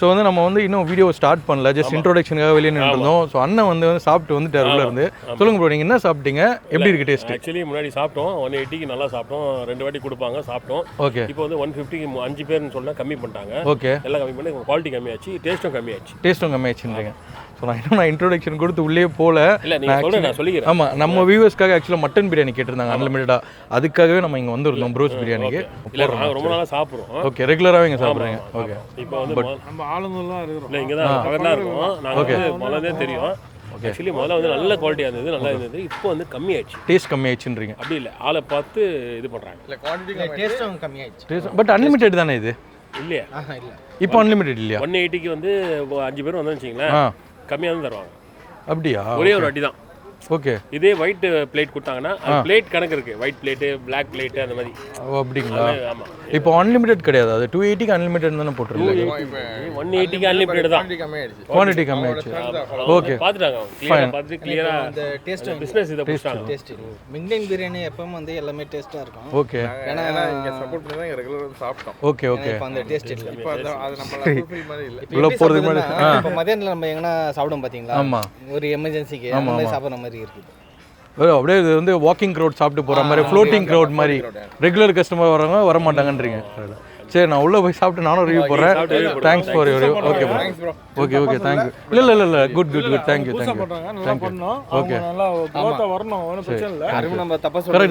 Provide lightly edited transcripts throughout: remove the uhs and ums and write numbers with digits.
So வந்து நம்ம வந்து இன்னும் வீடியோ ஸ்டார்ட் பண்ணல, ஜஸ்ட் இன்ட்ரோடக்ஷனுக்காக வெளியே நின்றுருந்தோம். ஸோ அண்ணன் வந்து சாப்பிட்டு வந்துட்டார் உள்ள இருந்து. சொல்லுங்க ப்ரோ, நீங்கள் என்ன சாப்பிட்டீங்க, எப்படி இருக்கு டேஸ்ட்? ஆக்சுவலி முன்னாடி சாப்பிட்டோம் 180க்கு நல்லா சாப்பிட்டோம், 2 வாட்டி கொடுப்பாங்க சாப்பிட்டோம். ஓகே. இப்போ வந்து 150க்கு 5 பேர்னு சொன்னால் கம்மி பண்ணிட்டாங்க. ஓகே. எல்லாம் கம்மி பண்ணி குவாலிட்டி கம்மியாச்சு, டேஸ்ட்டும் கம்மியாச்சுன்றீங்க. ஸோ நான் இன்ட்ரோடக்ஷன் கொடுத்து உள்ளே போகல. இல்லை நீங்கள் நான் சொல்லிக்கிறேன். ஆமாம், நம்ம வியூவர்ஸ்க்காக ஆக்சுவலாக மட்டன் பிரியாணி கேட்டிருந்தாங்க அன்லிமிட்டடாக. அதுக்காகவே நம்ம இங்கே வந்துருந்தோம் ப்ரோஸ் பிரியாணிக்கு. ரொம்ப நாளாக சாப்பிட்றோம். ஓகே, ரெகுலராகவே இங்கே சாப்பிட்றீங்க. ஓகே. இப்போ வந்து நம்ம ஆளுங்கெல்லாம் இருக்கிறோம். இல்லை இங்கே தான் பக்கத்தில் இருக்கோம். நாங்கள் வந்து முதல்ல தெரியும். ஆக்சுவலி முதல்ல வந்து நல்ல குவாலிட்டியாக இருந்தது, நல்லா இருந்தது. இப்போ வந்து கம்மியாயிடுச்சு, டேஸ்ட் கம்மியாயிடுச்சுன்றீங்க. அப்படி இல்லை, ஆளை பார்த்து இது பண்ணுறாங்க. இல்லை குவான்டிட்டி டேஸ்ட்டும் கம்மியாயிடுச்சு. பட் அன்லிமிட்டட் தானே இது? இல்லையா? இல்லை இப்போ அன்லிமிட்டட் இல்லையா? 180க்கு வந்து 5 பேர் வந்தோம்னு வச்சிங்களேன், கம்மியாக தான் தருவாங்க. அப்படியா? ஒரே ஒரு வாட்டி தான். ஓகே. இதே ஒயிட் பிளேட் கொடுத்தாங்கன்னா பிளேட் கணக்கு இருக்கு, ஒயிட் பிளேட்டு, பிளாக் பிளேட்டு அந்த மாதிரி. அப்படிங்களா? ஆமாம். இப்போ அன்லிமிட்டட் கிடையாது, அது 280க்கு அன்லிமிட்டட் தானே போட்டுருக்காங்க. 180க்கு அன்லிமிட்டட் தான். குவான்டிட்டி கம்மியாயிடுச்சு. ஓகே, பார்த்துட்டாங்க, கிளியரா பார்த்து கிளியரா அந்த டேஸ்ட் பிசினஸ் இதை புடிச்சாங்க. டேஸ்ட் மிங்லிங் பிரியாணி எப்பவும் வந்து எல்லாமே டேஸ்டா இருக்கும். ஓகே. ஏன்னா இங்க சப்போர்ட் பண்ணி தான் ரெகுலரா வந்து சாப்பிட்டோம். Okay okay. இப்போ அந்த டேஸ்ட் இல்ல. இப்போ அது நம்ம ஃபுல்ஃபில் மாதிரி இல்ல. உள்ள போறதுக்கு முன்னாடி இப்போ மதியானத்துல நம்ம எங்கனா சாப்பிடுவோம் பாத்தீங்களா? ஆமா. ஒரு எமர்ஜென்சிக்கு அந்த மாதிரி சாப்பிடுற மாதிரி இருக்குது. அப்படியே இது வந்து வாக்கிங் க்ரௌட் சாப்பிட்டு போகிற மாதிரி, ஃப்ளோட்டிங் க்ரௌட் மாதிரி. ரெகுலர் கஸ்டமர் வரவங்க வர மாட்டாங்கன்றீங்க. சரி, நான் உள்ளே போய் சாப்பிட்டு நானும் ரிவ்யூ போடுறேன். Thanks for your review. Okay bro. Okay okay, thank you. இல்லை குட் தேங்க்யூ. ஓகே,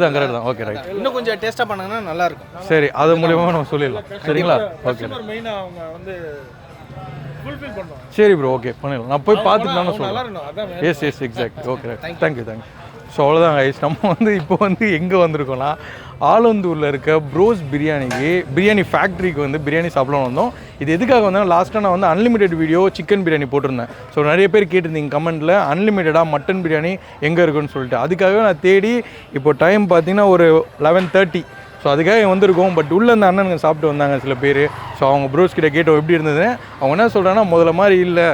கரெக்ட் தான். Okay, right. இன்னும் கொஞ்சம் டேஸ்ட்டாக பண்ணாங்கன்னா நல்லா இருக்கும். சரி, அது மூலியமாக நம்ம சொல்லிடலாம். சரிங்களா? ஓகே. சரி ப்ரோ, ஓகே பண்ணிடலாம். நான் போய் பார்த்துட்டு நான் சொல்கிறேன். Yes exact. Okay, right. Thank you. So அவ்வளோதான் கைஸ், நம்ம வந்து இப்போ வந்து எங்கே வந்திருக்கோம்னா ஆலந்தூரில் இருக்க ப்ரோஸ் பிரியாணி ஃபேக்ட்ரிக்கு வந்து பிரியாணி சாப்பிடலாம் வந்தோம். இது எதுக்காக வந்தோம், லாஸ்ட்டாக நான் வந்து அன்லிமிட்டட் வீடியோ சிக்கன் பிரியாணி போட்டிருந்தேன். ஸோ நிறைய பேர் கேட்டிருந்தீங்க கமெண்ட்டில் அன்லிமிட்டடாக மட்டன் பிரியாணி எங்கே இருக்குன்னு சொல்லிட்டு. அதுக்காகவே நான் தேடி இப்போ டைம் பார்த்தீங்கன்னா ஒரு 11:30. ஸோ அதுக்காக வந்திருக்கோம். பட் உள்ளே இந்த அண்ணனுங்க சாப்பிட்டு வந்தாங்க சில பேர். ஸோ அவங்க ப்ரோஸ் கிட்ட கேட்டோம் எப்படி இருந்தது. அவங்க என்ன சொல்கிறாங்கன்னா, முதல்ல மாதிரி இல்லை,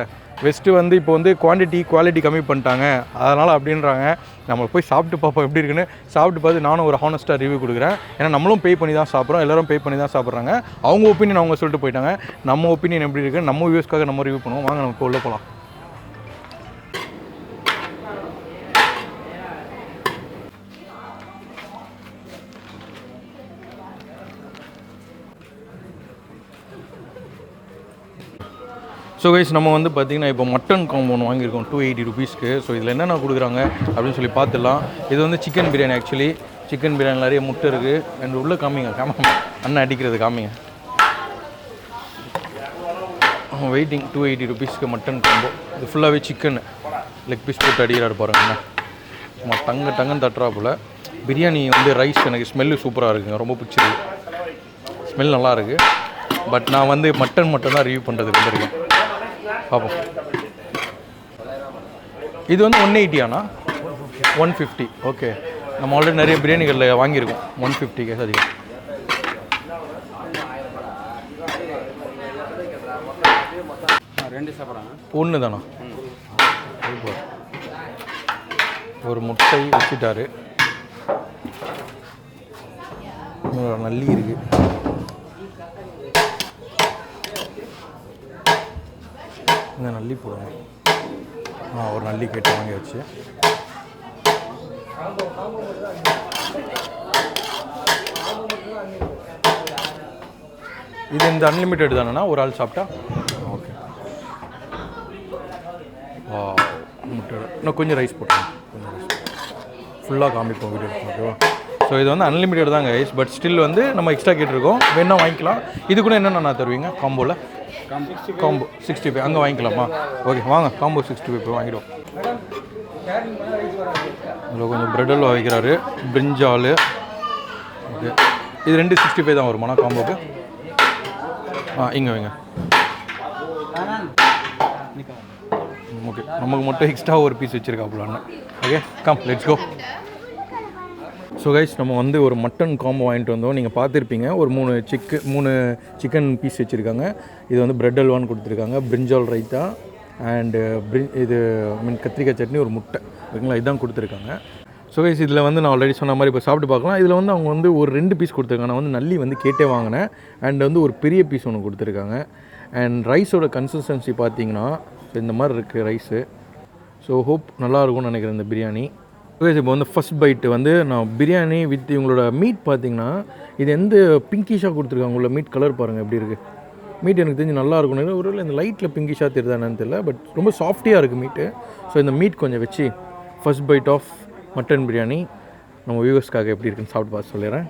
வெஸ்ட்டு வந்து இப்போ வந்து குவாலிட்டி கம்மி பண்ணிட்டாங்க, அதனால் அப்படின்றாங்க. நம்ம போய் சாப்பிட்டு பார்ப்போம் எப்படி இருக்குன்னு. சாப்பிட்டு பார்த்து நானும் ஒரு ஹானஸ்ட்டாக ரிவ்யூ கொடுக்குறேன். ஏன்னா நம்மளும் பே பண்ணி தான் சாப்பிட்றோம், எல்லோரும் பே பண்ணி தான் சாப்பிட்றாங்க. அவங்க ஒப்பீனியன் அவங்க சொல்லிட்டு போயிட்டாங்க. நம்ம ஒப்பீனியன் எப்படி இருக்குது, நம்ம வியூஸ்க்காக நம்ம ரிவ்யூ பண்ணுவோம். வாங்க நம்ம இப்போ உள்ளே போகலாம். ஸோ கைஸ், நம்ம வந்து பார்த்திங்கன்னா இப்போ மட்டன் காம்போ ஒன்று வாங்கியிருக்கோம் 280 ருபீஸ்க்கு. ஸோ இதில் என்னென்ன கொடுக்குறாங்க அப்படின்னு சொல்லி பார்த்துடலாம். இது வந்து chicken biryani. Actually chicken biryani நிறைய முட்டை இருக்குது. அண்ட் உள்ளே காமிங்க அண்ணன் அடிக்கிறது காமிங்க. வெயிட்டிங் 280 ருபீஸ்க்கு மட்டன் காம்போ. இது ஃபுல்லாகவே சிக்கன் லெக் பீஸ் போட்டு அடிக்கிறாரு பாருங்க அண்ணன். சும்மா டங்குன்னு தட்டுறாப்புல. பிரியாணி வந்து ரைஸ் எனக்கு ஸ்மெல்லு சூப்பராக இருக்குங்க, ரொம்ப பிடிச்சிருக்கு. ஸ்மெல் நல்லா இருக்குது. பட் நான் வந்து மட்டன் மட்டும் தான் ரிவ்யூ பண்ணுறதுக்கு வந்துருக்கேன். பார்ப்போம். இது வந்து 180 ஆனா 150. ஓகே, நம்ம ஆல்ரெடி நிறைய பிரியாணிகளில் வாங்கியிருக்கோம் 150 கேஸ் அதிகம். ஒன்று தானா? ஒரு முட்டை வச்சுட்டாரு, நல்லி இருக்குது. இந்த நல்லி போடுங்க. ஒரு நல்லி கேட்டு வாங்கி வச்சு. இது இந்த அன்லிமிட்டட் தானேண்ணா, ஒரு ஆள் சாப்பிட்டா? ஓகே. முட்டை இன்னும் கொஞ்சம் ரைஸ் போட்டுருங்க, கொஞ்சம் ரைஸ் ஃபுல்லாக காமிப்போம் வீடியோ. ஓகேவா? ஸோ இது வந்து அன்லிமிட்டட் தாங்க ரைஸ். பட் ஸ்டில் வந்து நம்ம எக்ஸ்ட்ரா கேட்டிருக்கோம், வேணால் வாங்கிக்கலாம். இது கூட என்னென்ன தருவீங்க காம்போவில்? காம்போ 65 அங்கே வாங்கிக்கலாமா? ஓகே, வாங்க காம்போ 65 போய் வாங்கிடுவோம். இதில் கொஞ்சம் ப்ரெட்டில் வைக்கிறாரு, பிரிஞ்சால். ஓகே, இது 265 தான் வருமாண்ணா காம்போக்கு? இங்கே வைங்க. ஓகே, நமக்கு மட்டும் எக்ஸ்ட்ரா ஒரு பீஸ் வச்சுருக்காப்புலான்னு. Okay, come let's go. So guys, நம்ம வந்து ஒரு மட்டன் காம்போ வாங்கிட்டு வந்தோம். நீங்கள் பார்த்துருப்பீங்க, ஒரு 3 சிக்கன் பீஸ் வச்சுருக்காங்க. இது வந்து பிரெட் அல்வான்னு கொடுத்துருக்காங்க, பிரிஞ்சால் ரைத்தா அண்டு இது கத்திரிக்காய் சட்னி, ஒரு முட்டை. ஓகேங்களா, இதுதான் கொடுத்துருக்காங்க. ஸோ கைஸ், இதில் வந்து நான் ஆல்ரெடி சொன்ன மாதிரி இப்போ சாப்பிட்டு பார்க்கலாம். இதில் வந்து அவங்க வந்து ஒரு 2 பீஸ் கொடுத்துருக்காங்க. நான் வந்து நல்லி வந்து கேட்டே வாங்கினேன். அண்ட் வந்து ஒரு பெரிய பீஸ் ஒன்று கொடுத்துருக்காங்க. அண்ட் ரைஸோட கன்சிஸ்டன்சி பார்த்தீங்கன்னா இந்த மாதிரி இருக்குது ரைஸு. ஸோ ஹோப் நல்லாயிருக்கும்னு நினைக்கிறேன் இந்த பிரியாணி. இப்போ வந்து ஃபஸ்ட் பைட்டு வந்து நான் பிரியாணி வித் இவங்களோட மீட் பார்த்தீங்கன்னா இது எந்த பிங்கிஷாக கொடுத்துருக்காங்க. உள்ள மீட் கலர் பாருங்கள் எப்படி இருக்குது. மீட் எனக்கு தெரிஞ்சு நல்லா இருக்கும்னு ஒரு இந்த லைட்டில் பிங்கிஷாக தெரியுதா என்னன்னு தெரியல, பட் ரொம்ப சாஃப்டியாக இருக்குது மீட்டு. ஸோ இந்த மீட் கொஞ்சம் வச்சு first bite of mutton biryani நம்ம வியூவர்ஸ்க்காக எப்படி இருக்குன்னு சாப்பிட்டு பார்த்து சொல்லிடுறேன்.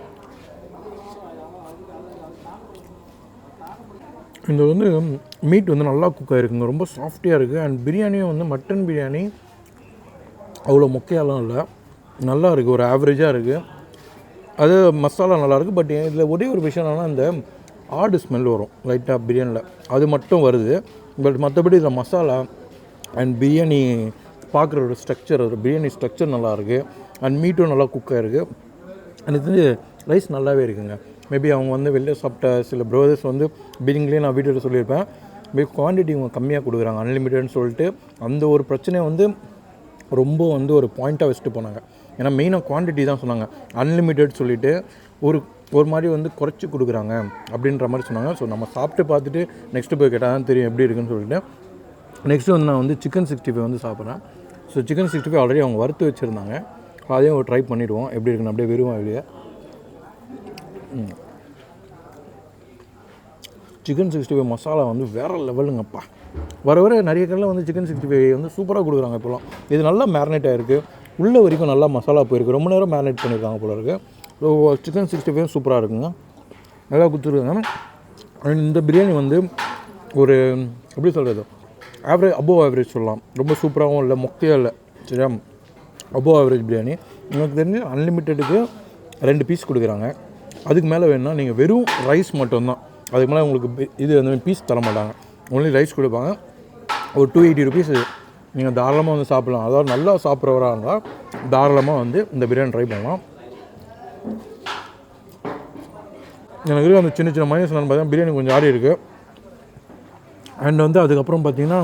இந்த வந்து மீட் வந்து நல்லா குக் ஆகிருக்குங்க, ரொம்ப சாஃப்டியாக இருக்குது. அண்ட் பிரியாணியும் வந்து மட்டன் பிரியாணி அவ்வளோ மொக்கையாலாம் இல்லை, நல்லா இருக்குது, ஒரு ஆவரேஜாக இருக்குது. அது மசாலா நல்லாயிருக்கு. பட் இதில் ஒரே ஒரு விஷயம் என்னென்னா இந்த ஆடு ஸ்மெல் வரும் லைட்டாக பிரியாணியில், அது மட்டும் வருது. பட் மற்றபடி இதில் மசாலா அண்ட் பிரியாணி பார்க்குற ஒரு ஸ்ட்ரக்சர், ஒரு பிரியாணி ஸ்ட்ரக்சர் நல்லாயிருக்கு. அண்ட் மீட்டும் நல்லா குக் ஆகிருக்கு. எனக்கு தெரிஞ்சு ரைஸ் நல்லாவே இருக்குங்க. மேபி அவங்க வந்து வெளில சாப்பிட்ட சில ப்ரோதர்ஸ் வந்து பிரியாணிலேயே நான் வீடியோவில் சொல்லியிருப்பேன், மேபி குவான்டிட்டி இவங்க கம்மியாக கொடுக்குறாங்க அன்லிமிட்டட்னு சொல்லிட்டு. அந்த ஒரு பிரச்சனையை வந்து ரொம்ப வந்து ஒரு பாயிண்ட்டாக வச்சுட்டு போனாங்க. ஏன்னா மெயினாக குவான்டிட்டி தான் சொன்னாங்க. அன்லிமிட்டட் சொல்லிவிட்டு ஒரு மாதிரி வந்து குறைச்சி கொடுக்குறாங்க அப்படின்ற மாதிரி சொன்னாங்க. ஸோ நம்ம சாப்பிட்டு பார்த்துட்டு நெக்ஸ்ட்டு போய் கேட்டால் தான் தெரியும் எப்படி இருக்குன்னு சொல்லிட்டு. நெக்ஸ்ட்டு வந்து நான் வந்து சிக்கன் 65 வந்து சாப்பிட்றேன். ஸோ சிக்கன் 65 ஆல்ரெடி அவங்க வறுத்து வச்சுருந்தாங்க. அதையும் ஒரு ட்ரை பண்ணிவிடுவோம் எப்படி இருக்குன்னு. அப்படியே வெறும் வெளியே சிக்கன் 65 மசாலா வந்து வேறு லெவலுங்கப்பா. வர நிறைய கடையில் வந்து சிக்கன் 65 வந்து சூப்பராக கொடுக்குறாங்க இப்போலாம். இது நல்லா மேரினேட் ஆகிருக்கு, உள்ளே வரைக்கும் நல்லா மசாலா போயிருக்கு, ரொம்ப நேரம் மேரினேட் பண்ணியிருக்காங்க போல இருக்குது. ஸோ சிக்கன் 65 சூப்பராக இருக்குங்க, நல்லா கொடுத்துருக்காங்க. அண்ட் இந்த பிரியாணி வந்து ஒரு எப்படி சொல்கிறது, அபோவ் ஆவரேஜ் சொல்லலாம். ரொம்ப சூப்பராகவும் இல்லை, மொக்கையாக இல்லை, சரியா, அபோவ் ஆவரேஜ் பிரியாணி. எனக்கு தெரிஞ்சு அன்லிமிட்டடுக்கு 2 பீஸ் கொடுக்குறாங்க. அதுக்கு மேலே வேணும்னா நீங்கள் வெறும் ரைஸ் மட்டும்தான், அதுக்கு மேலே உங்களுக்கு இது அந்த பீஸ் தர மாட்டாங்க, ஒன்லி ரைஸ் கொடுப்பாங்க. ஒரு 280 ருபீஸ் நீங்கள் தாராளமாக வந்து சாப்பிட்லாம். அதாவது நல்லா சாப்பிட்றவராக இருந்தால் தாராளமாக வந்து இந்த பிரியாணி ட்ரை பண்ணலாம். எனக்கு அந்த சின்ன சின்ன மைனஸ் நான் பார்த்தீங்கன்னா பிரியாணி கொஞ்சம் ஆடி இருக்குது. அண்ட் வந்து அதுக்கப்புறம் பார்த்திங்கன்னா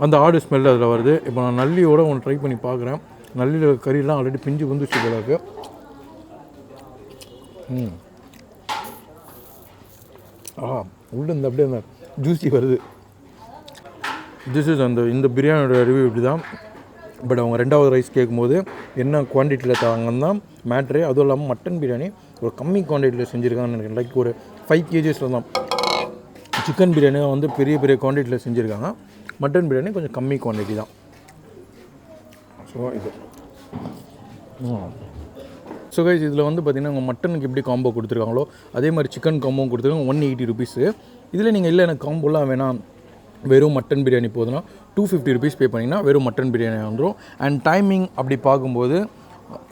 அந்த ஆடு ஸ்மெல் அதில் வருது. இப்போ நான் நல்லியோடு ஒன்று ட்ரை பண்ணி பார்க்குறேன். நல்லியில் கறியெல்லாம் ஆல்ரெடி பிஞ்சு வந்துச்சு போல இருக்குது. உள்ள இந்த அப்படியே அந்த ஜூஸி வருது. திஸ் இஸ் இந்த பிரியாணியோட ரிவ்யூ இப்படி தான். பட் அவங்க 2வது ரைஸ் கேட்கும்போது என்ன குவான்டிட்டியில் தாங்கன்னு தான் மேட்ரு. அதுவும் இல்லாமல் மட்டன் பிரியாணி ஒரு கம்மி குவான்டிட்டியில் செஞ்சுருக்காங்கன்னு நினைக்கிறேன். லைக் ஒரு 5 kgsல தான். சிக்கன் பிரியாணி வந்து பெரிய பெரிய குவான்டிட்டியில் செஞ்சுருக்காங்க, மட்டன் பிரியாணி கொஞ்சம் கம்மி குவான்டிட்டி தான். ஸோ இது ஸோ கைஸ் இதில் வந்து பார்த்திங்கன்னா உங்கள் மட்டனுக்கு எப்படி காம்போ கொடுத்துருக்காங்களோ அதே மாதிரி சிக்கன் காம்போவும் கொடுத்துருக்காங்க. 180 ருபீஸு. இதில் நீங்கள் இல்லை எனக்கு காம்போலாம் வேணாம், வெறும் மட்டன் பிரியாணி போதுன்னா 250 ருபீஸ் பே பண்ணிங்கன்னா வெறும் மட்டன் பிரியாணி வந்துடும். அண்ட் டைமிங் அப்படி பார்க்கும்போது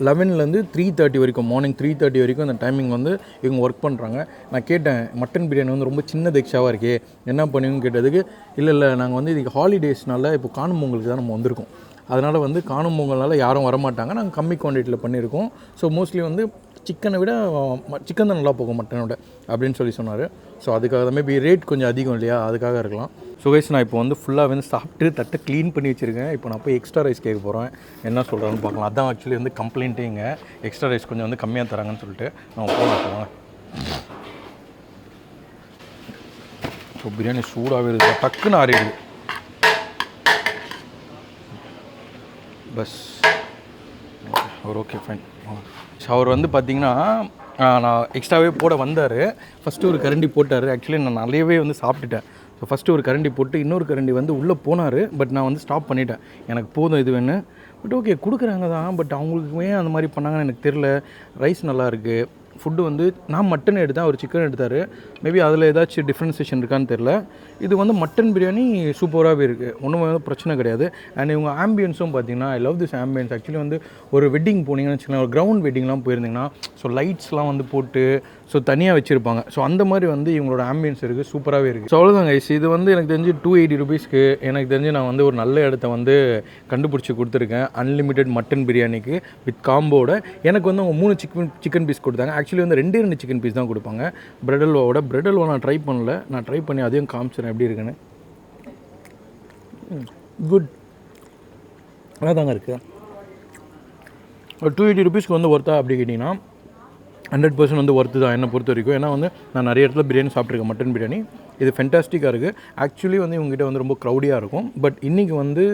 11லேருந்து 3:30 வரைக்கும், மார்னிங் 3:30 வரைக்கும் அந்த டைமிங் வந்து இவங்க ஒர்க் பண்ணுறாங்க. நான் கேட்டேன் மட்டன் பிரியாணி வந்து ரொம்ப சின்ன எக்ஸ்ட்ராவாக இருக்கே என்ன பண்ணுவீங்கன்னு கேட்டதுக்கு, இல்லை நாங்கள் வந்து இதுக்கு ஹாலிடேஸ்னால இப்போ காணும் பொங்கலுக்கு தான் நம்ம வந்திருக்கோம், அதனால் வந்து காணும் பொங்கல்னால யாரும் வரமாட்டாங்க, நாங்கள் கம்மி குவான்டிட்டியில் பண்ணியிருக்கோம். ஸோ மோஸ்ட்லி வந்து சிக்கனை விட சிக்கன் தான் நல்லா போகும் மட்டனோட அப்படின்னு சொன்னார். ஸோ அதுக்காக தான் மேபி ரேட் கொஞ்சம் அதிகம் இல்லையா, அதுக்காக இருக்கலாம். ஸோ கைஸ் நான் இப்போ வந்து ஃபுல்லாக வந்து சாப்பிட்டு தட்டை க்ளீன் பண்ணி வச்சுருக்கேன். இப்போ நான் போய் எக்ஸ்ட்ரா ரைஸ் கேட்க போகிறேன், என்ன சொல்கிறான்னு பார்க்கலாம். அதான் ஆக்சுவலி வந்து கம்ப்ளைண்ட்டே இங்கே எக்ஸ்ட்ரா ரைஸ் கொஞ்சம் வந்து கம்மியாக தராங்கன்னு சொல்லிட்டு நம்ம போகலாம். ஸோ பிரியாணி சூடாகவே இருக்குது, டக்குன்னு ஆறிடுது. பஸ் ஓகே ஃபைன். அவர் வந்து பார்த்திங்கன்னா நான் எக்ஸ்ட்ராவே போட வந்தார். ஃபஸ்ட்டு ஒரு கரண்டி போட்டார். ஆக்சுவலி நான் நிறையவே வந்து சாப்பிட்டுட்டேன். ஸோ ஃபஸ்ட்டு ஒரு கரண்டி போட்டு இன்னொரு கரண்டி வந்து உள்ளே போனார். பட் நான் வந்து ஸ்டாப் பண்ணிட்டேன், எனக்கு போதும் இது வேணும். பட் ஓகே கொடுக்குறாங்க தான், பட் அவங்களுக்குமே அந்த மாதிரி பண்ணாங்கன்னு எனக்கு தெரில. ரைஸ் நல்லாயிருக்கு, ஃபுட்டு வந்து நான் மட்டன் எடுத்தேன், அவர் சிக்கன் எடுத்தார். மேபி அதில் ஏதாச்சும் டிஃப்ரென்சேஷன் இருக்கான்னு தெரில. இது வந்து மட்டன் பிரியாணி சூப்பராகவே இருக்குது, ஒன்றும் வந்து பிரச்சனை கிடையாது. அண்ட் இவங்க ஆம்பியன்ஸும் பார்த்திங்கன்னா I love this ambience. Actually வந்து ஒரு வெட்டிங் போனீங்கன்னு வச்சுக்கோங்களேன், ஒரு கிரவுண்ட் வெட்டிங்லாம் போயிருந்தீங்கன்னா ஸோ லைட்ஸ்லாம் வந்து போட்டு ஸோ தனியாக வச்சுருப்பாங்க. ஸோ அந்த மாதிரி வந்து இவங்களோட ஆம்பியன்ஸ் இருக்குது, சூப்பராகவே இருக்குது. ஸோ அவ்வளோதாங்க கைஸ். இது வந்து எனக்கு தெரிஞ்சு 280 ருபீஸ்க்கு எனக்கு தெரிஞ்சு நான் வந்து ஒரு நல்ல இடத்த வந்து கண்டுபிடிச்சி கொடுத்துருக்கேன். அன்லிமிட்டெட் மட்டன் பிரியாணிக்கு வித் காம்போட எனக்கு வந்து அவங்க 3 சிக்கன் பீஸ் கொடுத்தாங்க. ஆக்சுவலி வந்து 2 சிக்கன் பீஸ் தான் கொடுப்பாங்க. பிரெட் அல்வா நான் ட்ரை பண்ணல, நான் ட்ரை பண்ணி அதையும் காமிச்சிடறேன் எப்படி இருக்குன்னு. குட், நல்லா தாங்க இருக்குது. ஒரு 280 ருபீஸ்க்கு வந்து ஒர்த்தா அப்படி கேட்டிங்கன்னா 100% வந்து ஒர்த்து தான் என்னை பொறுத்த வரைக்கும். ஏன்னா வந்து நான் நிறைய இடத்துல பிரியாணி சாப்பிட்ருக்கேன், மட்டன் பிரியாணி. இது ஃபென்டாஸ்டிக்காக இருக்குது. ஆக்சுவலி வந்து இவங்ககிட்ட வந்து ரொம்ப க்ரௌடியாக இருக்கும். பட் இன்றைக்கி வந்து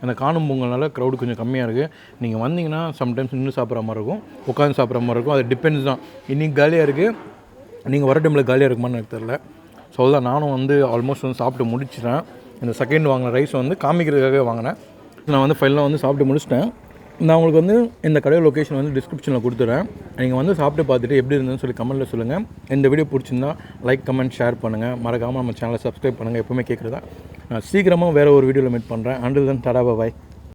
அந்த காணும் பொங்கல்னால க்ரௌடு கொஞ்சம் கம்மியாக இருக்குது. நீங்கள் வந்தீங்கன்னா சம்டைம்ஸ் நின்று சாப்பிட்ற மாதிரி இருக்கும், உட்காந்து சாப்பிட்ற மாதிரி இருக்கும். அது டிபெண்ட்ஸ் தான். இன்றைக்கி காலியாக இருக்குது, நீங்கள் வர டைமில் காலியாக இருக்குமான்னு எனக்கு தெரில. ஸோ அதுதான் நானும் வந்து ஆல்மோஸ்ட் வந்து சாப்பிட்டு முடிச்சிட்டேன். இந்த செகண்ட் வாங்கின ரைஸ் வந்து காமிக்கிறதுக்காக வாங்கினேன். நான் வந்து ஃபைனலாக வந்து சாப்பிட்டு முடிச்சிட்டேன். நான் உங்களுக்கு வந்து இந்த கடையோட லொக்கேஷன் வந்து டிஸ்கிரிப்ஷனில் கொடுத்துறேன். நீங்கள் வந்து சாப்பிட்டு பார்த்துட்டு எப்படி இருந்ததுன்னு சொல்லி கமெண்ட்டில் சொல்லுங்கள். இந்த வீடியோ பிடிச்சிருந்தா லைக், கமெண்ட், ஷேர் பண்ணுங்கள். மறக்காமல் நம்ம சேனலை சப்ஸ்கிரைப் பண்ணுங்கள். எப்போவுமே கேட்குறதா. நான் சீக்கிரமாக வேறு ஒரு வீடியோவில் மீட் பண்ணுறேன். அண்டில் தென் டாடா பாய்.